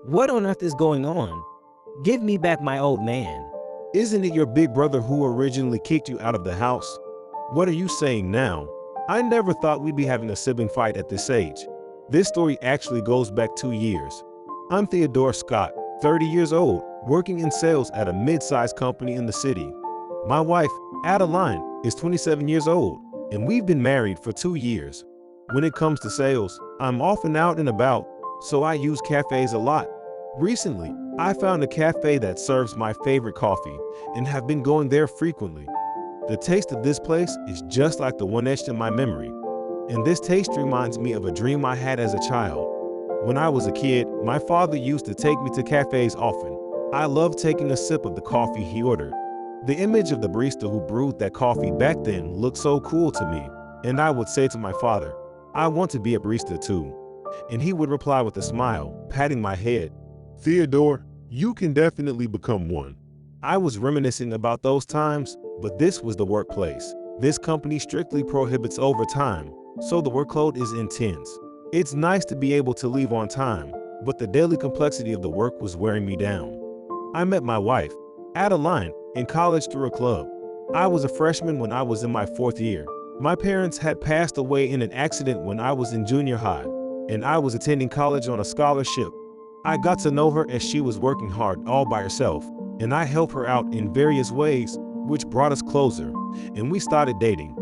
What on earth is going on? Give me back my old man. Isn't it your big brother who originally kicked you out of the house? What are you saying now? I never thought we'd be having a sibling fight at this age. This story actually goes back 2 years. I'm Theodore Scott, 30 years old, working in sales at a mid-sized company in the city. My wife, Adeline, is 27 years old, and we've been married for 2 years. When it comes to sales, I'm often out and about, so I use cafes a lot. Recently, I found a cafe that serves my favorite coffee and have been going there frequently. The taste of this place is just like the one etched in my memory, and this taste reminds me of a dream I had as a child. When I was a kid, my father used to take me to cafes often. I loved taking a sip of the coffee he ordered. The image of the barista who brewed that coffee back then looked so cool to me, and I would say to my father, "I want to be a barista too." And he would reply with a smile, patting my head, "Theodore, you can definitely become one." I was reminiscing about those times, but this was the workplace. This company strictly prohibits overtime, so the workload is intense. It's nice to be able to leave on time, but the daily complexity of the work was wearing me down. I met my wife, Adeline, in college through a club. I was a freshman when I was in my 4th year. My parents had passed away in an accident when I was in junior high, and I was attending college on a scholarship. I got to know her as she was working hard all by herself, and I helped her out in various ways, which brought us closer, and we started dating.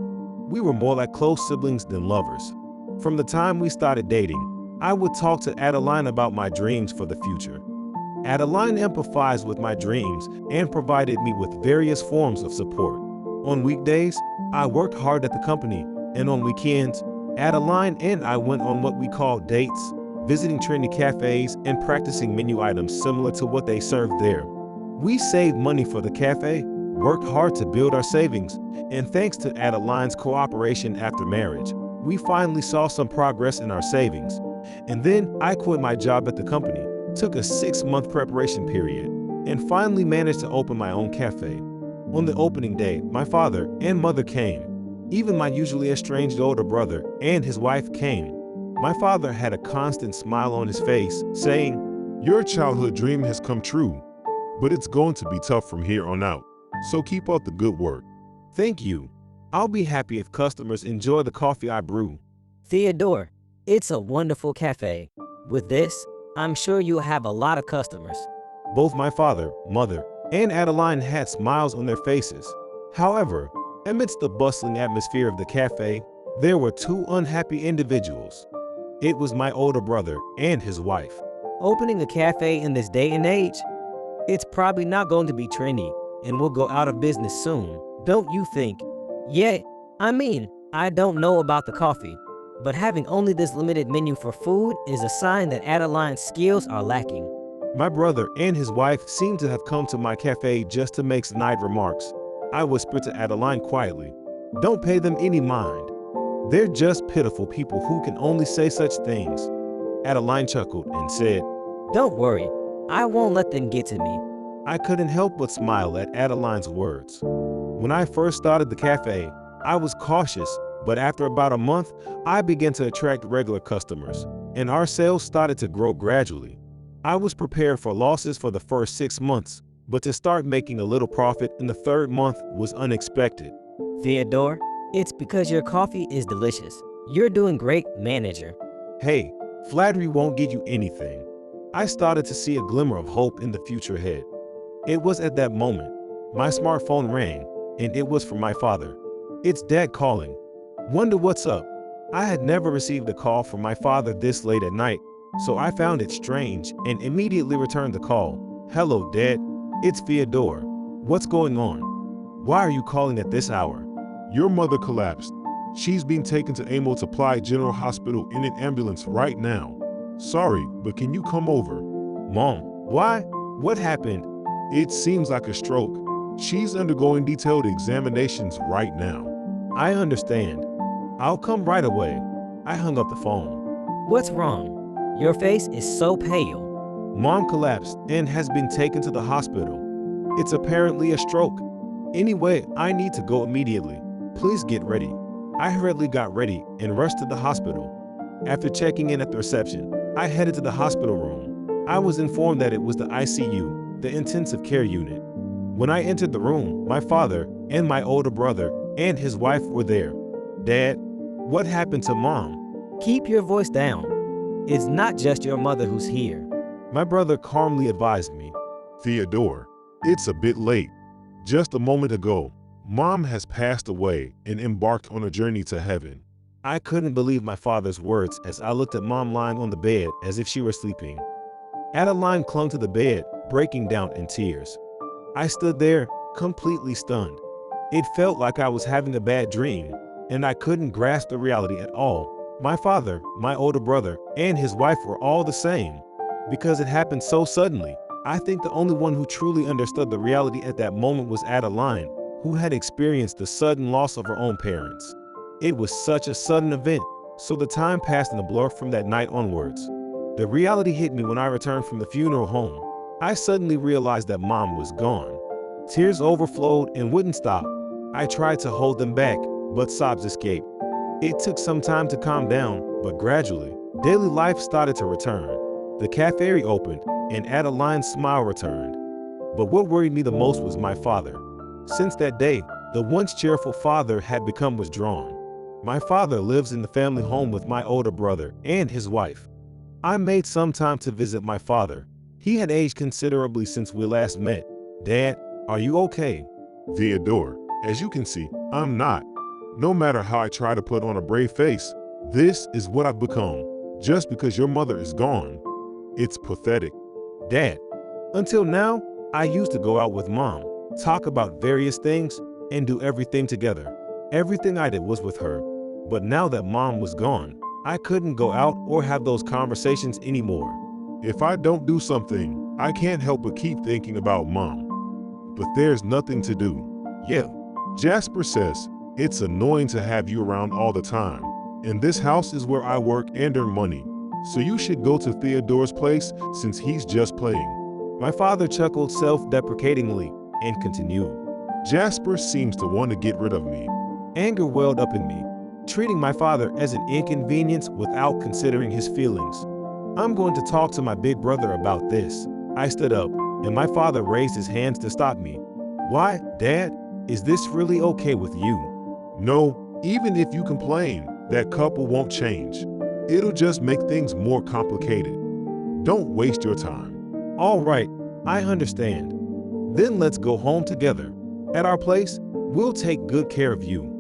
We were more like close siblings than lovers. From the time we started dating, I would talk to Adeline about my dreams for the future. Adeline empathized with my dreams and provided me with various forms of support. On weekdays, I worked hard at the company, and on weekends, Adeline and I went on what we call dates, visiting trendy cafes and practicing menu items similar to what they served there. We saved money for the cafe, worked hard to build our savings, and thanks to Adeline's cooperation after marriage, we finally saw some progress in our savings. And then I quit my job at the company, took a 6-month preparation period, and finally managed to open my own cafe. On the opening day, my father and mother came. Even my usually estranged older brother and his wife came. My father had a constant smile on his face, saying, "Your childhood dream has come true, but it's going to be tough from here on out, so keep up the good work." "Thank you. I'll be happy if customers enjoy the coffee I brew." Theodore, it's a wonderful cafe. With this, I'm sure you'll have a lot of customers. Both my father, mother, and Adeline had smiles on their faces. However, amidst the bustling atmosphere of the cafe, there were 2 unhappy individuals. It was my older brother and his wife. Opening a cafe in this day and age? It's probably not going to be trendy and will go out of business soon, don't you think? Yeah, I don't know about the coffee, but having only this limited menu for food is a sign that Adeline's skills are lacking. My brother and his wife seemed to have come to my cafe just to make snide remarks. I whispered to Adeline quietly, "Don't pay them any mind. They're just pitiful people who can only say such things." Adeline chuckled and said, Don't worry, I won't let them get to me. I couldn't help but smile at Adeline's words. When I first started the cafe, I was cautious, but after about a month, I began to attract regular customers, and our sales started to grow gradually. I was prepared for losses for the first 6 months, but to start making a little profit in the 3rd month was unexpected. Theodore, it's because your coffee is delicious. You're doing great, manager. Hey, flattery won't get you anything. I started to see a glimmer of hope in the future ahead. It was at that moment, my smartphone rang, and it was from my father. "It's Dad calling. Wonder what's up?" I had never received a call from my father this late at night, so I found it strange and immediately returned the call. "Hello, Dad. It's Theodore. What's going on? Why are you calling at this hour?" "Your mother collapsed. She's being taken to Amos Supply General Hospital in an ambulance right now. Sorry, but can you come over?" "Mom, why? What happened?" "It seems like a stroke. She's undergoing detailed examinations right now." "I understand. I'll come right away." I hung up the phone. What's wrong? Your face is so pale. "Mom collapsed and has been taken to the hospital. It's apparently a stroke. Anyway, I need to go immediately. Please get ready." I hurriedly got ready and rushed to the hospital. After checking in at the reception, I headed to the hospital room. I was informed that it was the ICU, the intensive care unit. When I entered the room, my father and my older brother and his wife were there. Dad, what happened to Mom? Keep your voice down. It's not just your mother who's here. My brother calmly advised me. Theodore, it's a bit late. Just a moment ago, Mom has passed away and embarked on a journey to heaven. I couldn't believe my father's words as I looked at Mom lying on the bed as if she were sleeping. Adeline clung to the bed, breaking down in tears. I stood there, completely stunned. It felt like I was having a bad dream, and I couldn't grasp the reality at all. My father, my older brother, and his wife were all the same. Because it happened so suddenly, I think the only one who truly understood the reality at that moment was Adeline, who had experienced the sudden loss of her own parents. It was such a sudden event, so the time passed in a blur from that night onwards. The reality hit me when I returned from the funeral home. I suddenly realized that Mom was gone. Tears overflowed and wouldn't stop. I tried to hold them back, but sobs escaped. It took some time to calm down, but gradually, daily life started to return. The cafe reopened, and Adeline's smile returned. But what worried me the most was my father. Since that day, the once cheerful father had become withdrawn. My father lives in the family home with my older brother and his wife. I made some time to visit my father. He had aged considerably since we last met. Dad, are you okay? Theodore, as you can see, I'm not. No matter how I try to put on a brave face, this is what I've become. Just because your mother is gone. It's pathetic. Dad, until now, I used to go out with Mom, talk about various things, and do everything together. Everything I did was with her. But now that Mom was gone, I couldn't go out or have those conversations anymore. If I don't do something, I can't help but keep thinking about Mom. But there's nothing to do. Yeah, Jasper says, it's annoying to have you around all the time. And this house is where I work and earn money. So you should go to Theodore's place since he's just playing. my father chuckled self-deprecatingly and continued. Jasper seems to want to get rid of me. Anger welled up in me, treating my father as an inconvenience without considering his feelings. I'm going to talk to my big brother about this. I stood up, and my father raised his hands to stop me. Why, Dad? Is this really okay with you? No, even if you complain, that couple won't change. It'll just make things more complicated. Don't waste your time. All right, I understand. Then let's go home together. At our place, we'll take good care of you.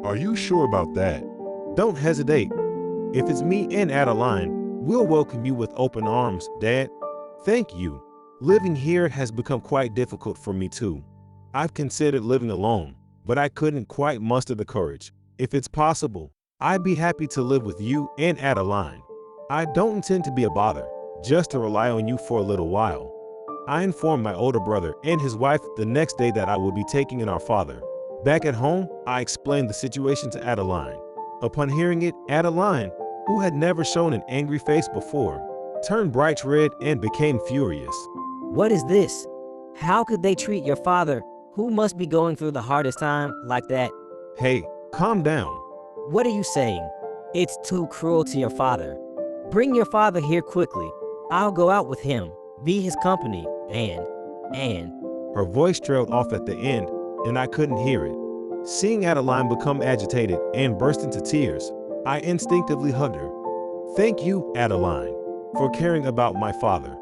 Are you sure about that? Don't hesitate. If it's me and Adeline, we'll welcome you with open arms, Dad. Thank you. Living here has become quite difficult for me too. I've considered living alone, but I couldn't quite muster the courage. If it's possible, I'd be happy to live with you and Adeline. I don't intend to be a bother, just to rely on you for a little while. I informed my older brother and his wife the next day that I would be taking in our father. Back at home, I explained the situation to Adeline. Upon hearing it, Adeline, who had never shown an angry face before, turned bright red and became furious. What is this? How could they treat your father, who must be going through the hardest time, like that? Hey, calm down. What are you saying? It's too cruel to your father. Bring your father here quickly. I'll go out with him, be his company, and... Her voice trailed off at the end, and I couldn't hear it. Seeing Adeline become agitated and burst into tears, I instinctively hugged her. Thank you, Adeline, for caring about my father.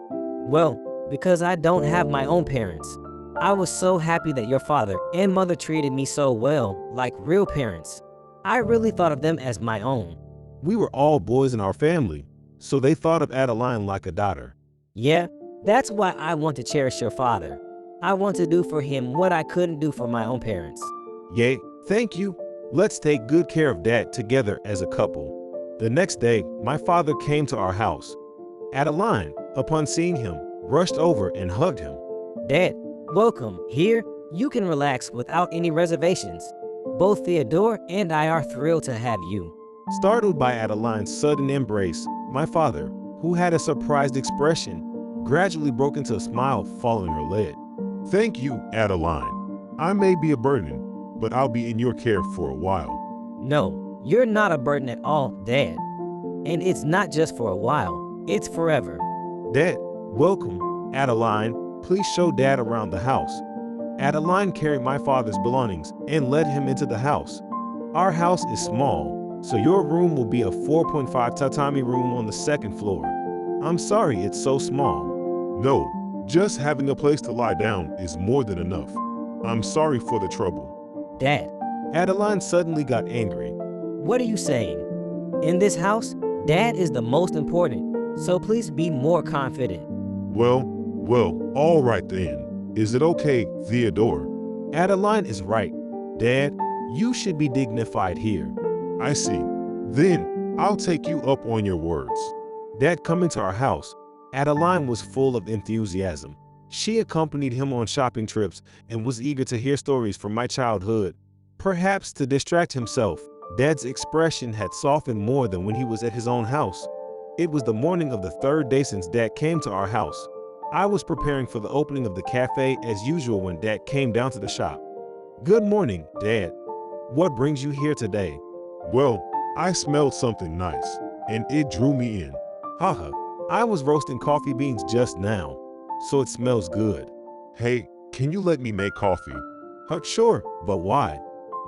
Well, because I don't have my own parents. I was so happy that your father and mother treated me so well, like real parents. I really thought of them as my own. We were all boys in our family, so they thought of Adeline like a daughter. Yeah, that's why I want to cherish your father. I want to do for him what I couldn't do for my own parents. Yay, thank you. Let's take good care of Dad together as a couple. The next day, my father came to our house. Adeline, upon seeing him, rushed over and hugged him. Dad, welcome. Here, you can relax without any reservations. Both Theodore and I are thrilled to have you. Startled by Adeline's sudden embrace, my father, who had a surprised expression, gradually broke into a smile following her lid. Thank you, Adeline. I may be a burden, but I'll be in your care for a while. No, you're not a burden at all, Dad. And it's not just for a while, it's forever. Dad, Welcome, Adeline. Please show Dad around the house. Adeline carried my father's belongings and led him into the house. Our house is small, so your room will be a 4.5 tatami room on the second floor. I'm sorry it's so small. No, just having a place to lie down is more than enough. I'm sorry for the trouble. Dad, Adeline suddenly got angry. what are you saying? In this house, Dad is the most important, so please be more confident. Well, all right then. Is it okay, Theodore? Adeline is right. Dad, you should be dignified here. I see. Then, I'll take you up on your words. Dad coming to our house, Adeline was full of enthusiasm. She accompanied him on shopping trips and was eager to hear stories from my childhood. Perhaps to distract himself, Dad's expression had softened more than when he was at his own house. It was the morning of the third day since Dad came to our house. I was preparing for the opening of the cafe as usual when Dad came down to the shop. Good morning, Dad. What brings you here today? Well, I smelled something nice, and it drew me in. Haha, I was roasting coffee beans just now, so it smells good. Hey, can you let me make coffee? Sure, but why?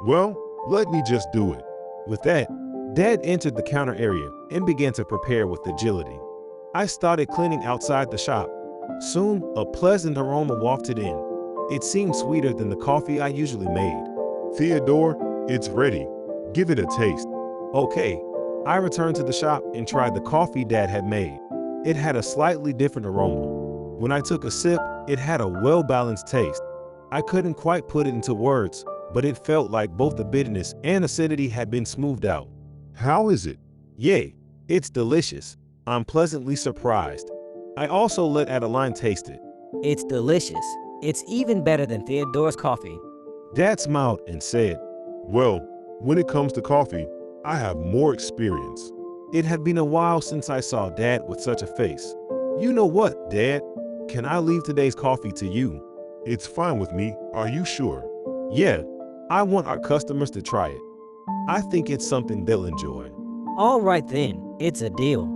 Well, let me just do it. With that, Dad entered the counter area and began to prepare with agility. I started cleaning outside the shop. Soon, a pleasant aroma wafted in. It seemed sweeter than the coffee I usually made. Theodore, it's ready. Give it a taste. Okay, I returned to the shop and tried the coffee Dad had made. It had a slightly different aroma. When I took a sip, it had a well-balanced taste. I couldn't quite put it into words, but it felt like both the bitterness and acidity had been smoothed out. How is it? Yay, it's delicious. I'm pleasantly surprised. I also let Adeline taste it. It's delicious. It's even better than Theodore's coffee. Dad smiled and said, Well, when it comes to coffee, I have more experience. it had been a while since I saw Dad with such a face. You know what, Dad? Can I leave today's coffee to you? It's fine with me, are you sure? Yeah, I want our customers to try it. I think it's something they'll enjoy. All right then, it's a deal.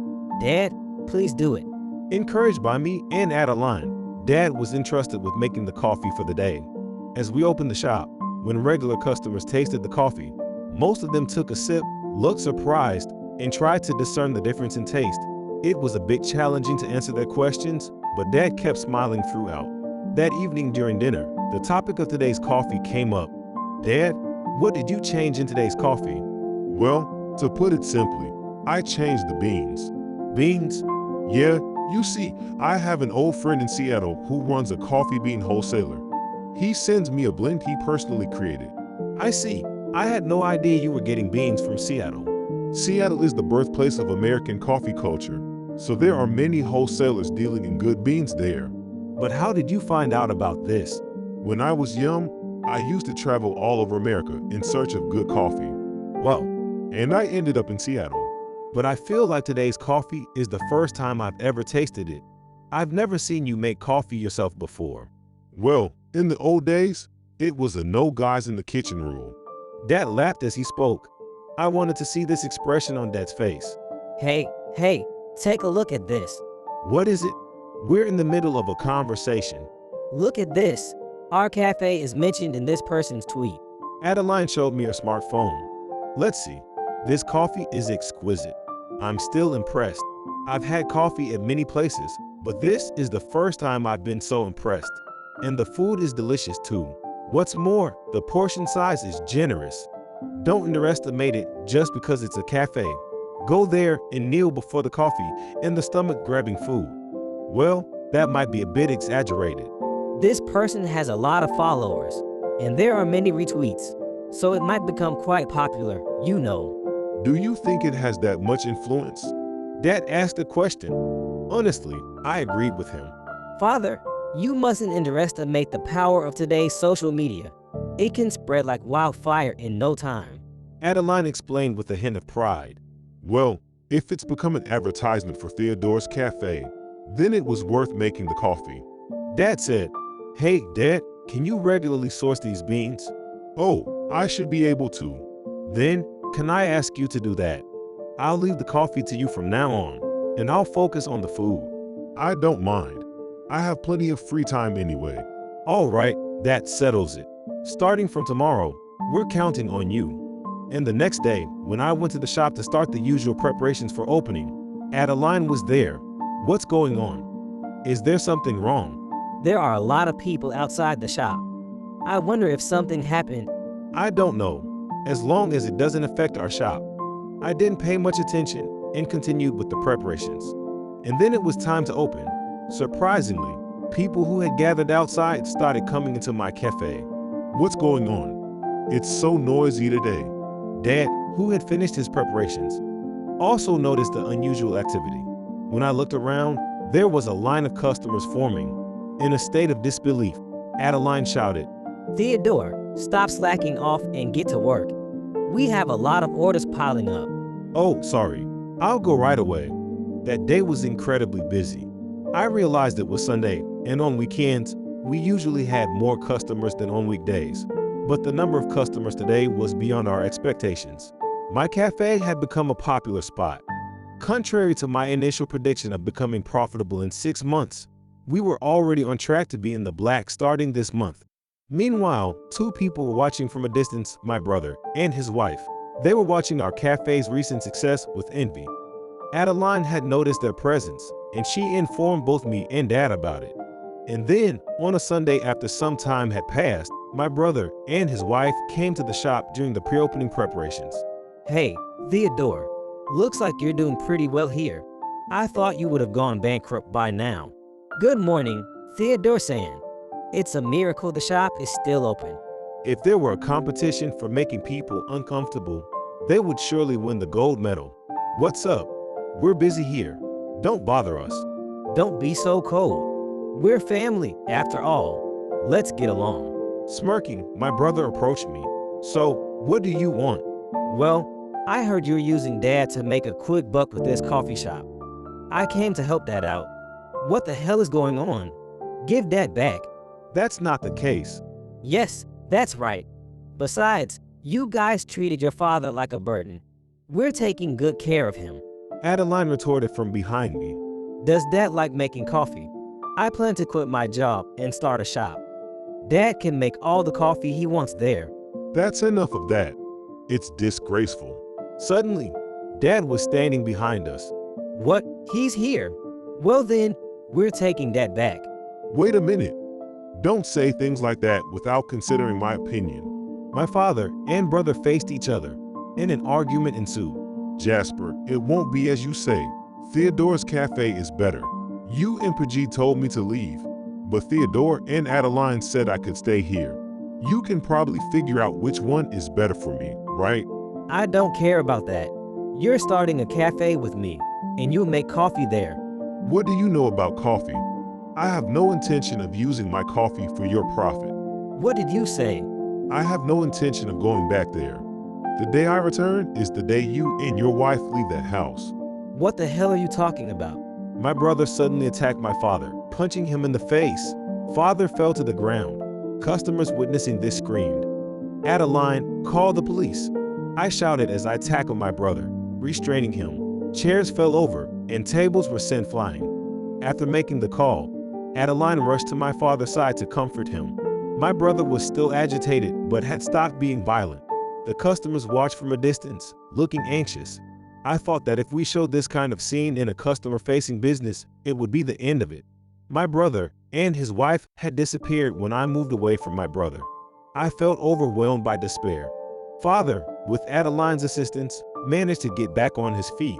Dad, please do it. Encouraged by me and Adeline, Dad was entrusted with making the coffee for the day. As we opened the shop, when regular customers tasted the coffee, most of them took a sip, looked surprised, and tried to discern the difference in taste. It was a bit challenging to answer their questions, but Dad kept smiling throughout. That evening during dinner, the topic of today's coffee came up. Dad, what did you change in today's coffee? Well, to put it simply, I changed the beans. Beans? Yeah, you see, I have an old friend in Seattle who runs a coffee bean wholesaler. He sends me a blend he personally created. I see. I had no idea you were getting beans from Seattle. Seattle is the birthplace of American coffee culture, so there are many wholesalers dealing in good beans there. But how did you find out about this? When I was young, I used to travel all over America in search of good coffee, Well, and I ended up in Seattle. but I feel like today's coffee is the first time I've ever tasted it. I've never seen you make coffee yourself before. Well, in the old days, it was a no guys in the kitchen rule. Dad laughed as he spoke. I wanted to see this expression on Dad's face. Hey, take a look at this. What is it? We're in the middle of a conversation. Look at this. Our cafe is mentioned in this person's tweet. Adeline showed me her smartphone. Let's see. This coffee is exquisite. I'm still impressed. I've had coffee at many places, but this is the first time I've been so impressed. And the food is delicious too. What's more, the portion size is generous. Don't underestimate it just because it's a cafe. Go there and kneel before the coffee and the stomach-grabbing food. Well, that might be a bit exaggerated. This person has a lot of followers, and there are many retweets, so it might become quite popular, you know. Do you think it has that much influence? Dad asked a question. Honestly, I agreed with him. Father, you mustn't underestimate the power of today's social media. It can spread like wildfire in no time. Adeline explained with a hint of pride. Well, if it's become an advertisement for Theodore's Cafe, then it was worth making the coffee. Dad said, Hey, Dad, can you regularly source these beans? Oh, I should be able to. Then, can I ask you to do that? I'll leave the coffee to you from now on, and I'll focus on the food. I don't mind. I have plenty of free time anyway. All right, that settles it. Starting from tomorrow, we're counting on you. And the next day, when I went to the shop to start the usual preparations for opening, Adeline was there. What's going on? Is there something wrong? There are a lot of people outside the shop. I wonder if something happened. I don't know, as long as it doesn't affect our shop. I didn't pay much attention and continued with the preparations. And then it was time to open. Surprisingly, people who had gathered outside started coming into my cafe. What's going on? It's so noisy today. Dad, who had finished his preparations, also noticed the unusual activity. When I looked around, there was a line of customers forming. In a state of disbelief, Adeline shouted, Theodore, stop slacking off and get to work. We have a lot of orders piling up. "Oh, sorry. I'll go right away." That day was incredibly busy. I realized it was Sunday, and on weekends, we usually had more customers than on weekdays. But the number of customers today was beyond our expectations. My cafe had become a popular spot. Contrary to my initial prediction of becoming profitable in 6 months, we were already on track to be in the black starting this month. Meanwhile, 2 people were watching from a distance, my brother and his wife. They were watching our cafe's recent success with envy. Adeline had noticed their presence, and she informed both me and Dad about it. And then, on a Sunday after some time had passed, my brother and his wife came to the shop during the pre-opening preparations. Hey, Theodore, looks like you're doing pretty well here. I thought you would have gone bankrupt by now. Good morning, Theodore-san. It's a miracle the shop is still open. If there were a competition for making people uncomfortable, they would surely win the gold medal. What's up? We're busy here. Don't bother us. Don't be so cold. We're family, after all. Let's get along. Smirking, my brother approached me. So, what do you want? Well, I heard you're using Dad to make a quick buck with this coffee shop. I came to help Dad out. What the hell is going on? Give Dad back. That's not the case. Yes, that's right. Besides, you guys treated your father like a burden. We're taking good care of him. Adeline retorted from behind me. Does Dad like making coffee? I plan to quit my job and start a shop. Dad can make all the coffee he wants there. That's enough of that. It's disgraceful. Suddenly, Dad was standing behind us. What? He's here? Well then, we're taking Dad back. Wait a minute. Don't say things like that without considering my opinion. My father and brother faced each other, and an argument ensued. Jasper, it won't be as you say. Theodore's cafe is better. You and Pajit told me to leave, but Theodore and Adeline said I could stay here. You can probably figure out which one is better for me, right? I don't care about that. You're starting a cafe with me, and you'll make coffee there. What do you know about coffee? I have no intention of using my coffee for your profit. What did you say? I have no intention of going back there. The day I return is the day you and your wife leave that house. What the hell are you talking about? My brother suddenly attacked my father, punching him in the face. Father fell to the ground. Customers witnessing this screamed, "Adeline, call the police." I shouted as I tackled my brother, restraining him. Chairs fell over and tables were sent flying. After making the call, Adeline rushed to my father's side to comfort him. My brother was still agitated but had stopped being violent. The customers watched from a distance, looking anxious. I thought that if we showed this kind of scene in a customer-facing business, it would be the end of it. My brother and his wife had disappeared when I moved away from my brother. I felt overwhelmed by despair. Father, with Adeline's assistance, managed to get back on his feet.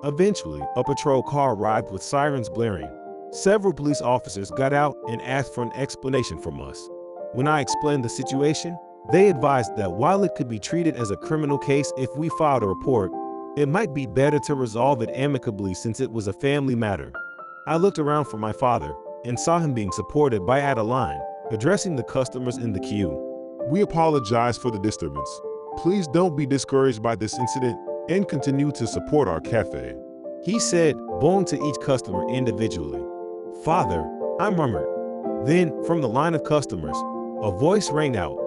Eventually, a patrol car arrived with sirens blaring. Several police officers got out and asked for an explanation from us. When I explained the situation, they advised that while it could be treated as a criminal case if we filed a report, it might be better to resolve it amicably since it was a family matter. I looked around for my father and saw him being supported by Adeline, addressing the customers in the queue. We apologize for the disturbance. Please don't be discouraged by this incident and continue to support our cafe. He said, bowing to each customer individually. Father, I murmured. Then, from the line of customers, a voice rang out.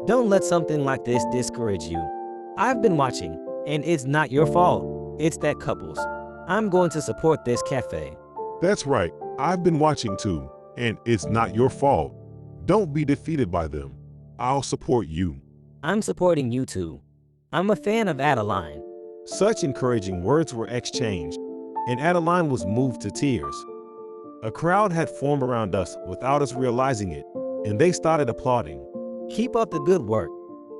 Don't let something like this discourage you. I've been watching, and it's not your fault. It's that couple's. I'm going to support this cafe. That's right. I've been watching too, and it's not your fault. Don't be defeated by them. I'll support you. I'm supporting you too. I'm a fan of Adeline. Such encouraging words were exchanged, and Adeline was moved to tears. A crowd had formed around us without us realizing it, and they started applauding. Keep up the good work.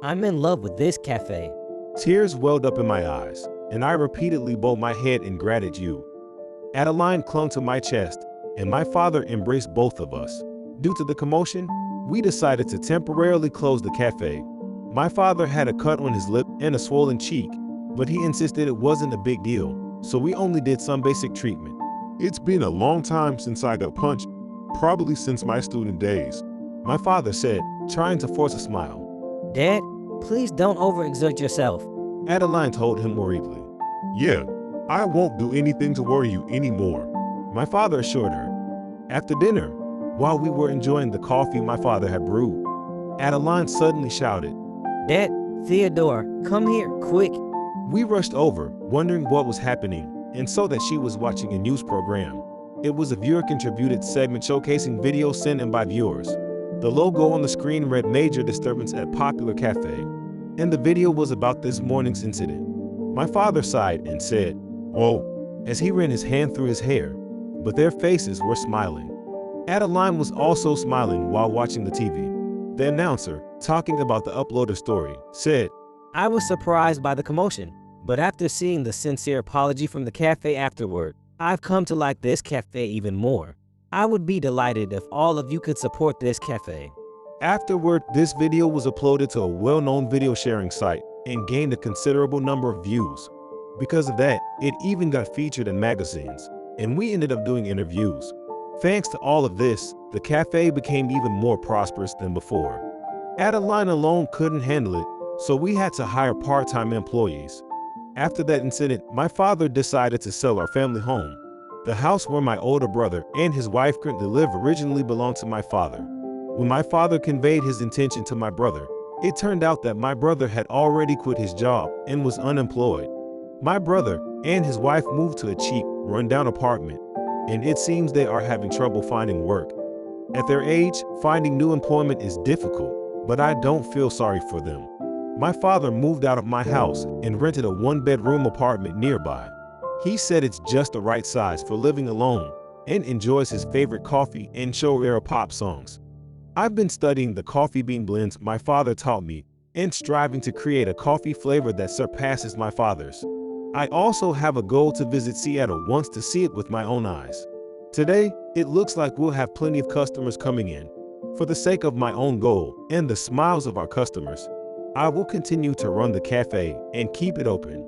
I'm in love with this cafe. Tears welled up in my eyes, and I repeatedly bowed my head in gratitude. Adeline clung to my chest, and my father embraced both of us. Due to the commotion, we decided to temporarily close the cafe. My father had a cut on his lip and a swollen cheek, but he insisted it wasn't a big deal, so we only did some basic treatment. It's been a long time since I got punched, probably since my student days. My father said, trying to force a smile. Dad, please don't overexert yourself. Adeline told him worriedly. Yeah, I won't do anything to worry you anymore. My father assured her. After dinner, while we were enjoying the coffee my father had brewed, Adeline suddenly shouted, Dad, Theodore, come here, quick. We rushed over, wondering what was happening, and saw that she was watching a news program. It was a viewer-contributed segment showcasing videos sent in by viewers. The logo on the screen read Major Disturbance at Popular Cafe, and the video was about this morning's incident. My father sighed and said, "Oh," as he ran his hand through his hair, but their faces were smiling. Adeline was also smiling while watching the TV. The announcer, talking about the uploader story, said, I was surprised by the commotion, but after seeing the sincere apology from the cafe afterward, I've come to like this cafe even more. I would be delighted if all of you could support this cafe. Afterward, this video was uploaded to a well-known video sharing site and gained a considerable number of views. Because of that, it even got featured in magazines, and we ended up doing interviews. Thanks to all of this, the cafe became even more prosperous than before. Adeline alone couldn't handle it, so we had to hire part-time employees. After that incident, my father decided to sell our family home. The house where my older brother and his wife currently live originally belonged to my father. When my father conveyed his intention to my brother, it turned out that my brother had already quit his job and was unemployed. My brother and his wife moved to a cheap, run-down apartment, and it seems they are having trouble finding work. At their age, finding new employment is difficult, but I don't feel sorry for them. My father moved out of my house and rented a one-bedroom apartment nearby. He said it's just the right size for living alone and enjoys his favorite coffee and show-era pop songs. I've been studying the coffee bean blends my father taught me and striving to create a coffee flavor that surpasses my father's. I also have a goal to visit Seattle once to see it with my own eyes. Today, it looks like we'll have plenty of customers coming in. For the sake of my own goal and the smiles of our customers, I will continue to run the cafe and keep it open.